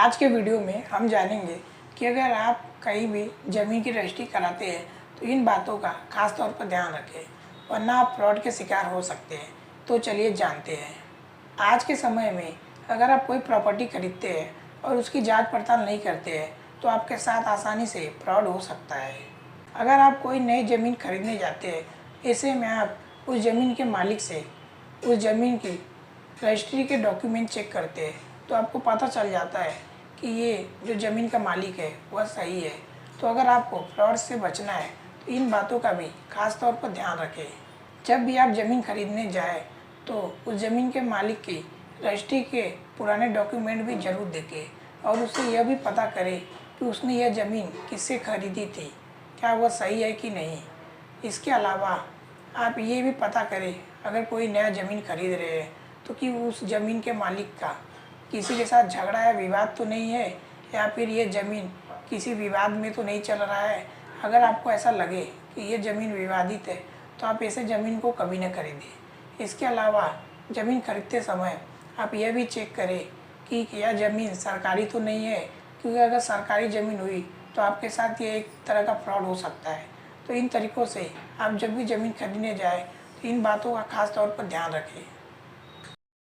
आज के वीडियो में हम जानेंगे कि अगर आप कहीं भी ज़मीन की रजिस्ट्री कराते हैं तो इन बातों का खास तौर पर ध्यान रखें, वरना आप फ्रॉड के शिकार हो सकते हैं। तो चलिए जानते हैं। आज के समय में अगर आप कोई प्रॉपर्टी खरीदते हैं और उसकी जांच पड़ताल नहीं करते हैं तो आपके साथ आसानी से फ्रॉड हो सकता है। अगर आप कोई नई ज़मीन खरीदने जाते हैं, ऐसे में आप उस ज़मीन के मालिक से उस ज़मीन की रजिस्ट्री के डॉक्यूमेंट चेक करते हैं तो आपको पता चल जाता है कि ये जो ज़मीन का मालिक है वह सही है। तो अगर आपको फ्रॉड से बचना है तो इन बातों का भी खास तौर पर ध्यान रखें। जब भी आप ज़मीन खरीदने जाए तो उस ज़मीन के मालिक की रजिस्ट्री के पुराने डॉक्यूमेंट भी ज़रूर देखें और उससे यह भी पता करें कि उसने यह ज़मीन किससे खरीदी थी, क्या वह सही है कि नहीं। इसके अलावा आप ये भी पता करें अगर कोई नया ज़मीन खरीद रहे हैं तो कि उस ज़मीन के मालिक का किसी के साथ झगड़ा या विवाद तो नहीं है, या फिर ये ज़मीन किसी विवाद में तो नहीं चल रहा है। अगर आपको ऐसा लगे कि ये ज़मीन विवादित है तो आप ऐसे ज़मीन को कभी न खरीदें। इसके अलावा ज़मीन खरीदते समय आप यह भी चेक करें कि यह ज़मीन सरकारी तो नहीं है, क्योंकि अगर सरकारी ज़मीन हुई तो आपके साथ ये एक तरह का फ्रॉड हो सकता है। तो इन तरीक़ों से आप जब भी ज़मीन खरीदने जाए तो इन बातों का खास तौर पर ध्यान रखें।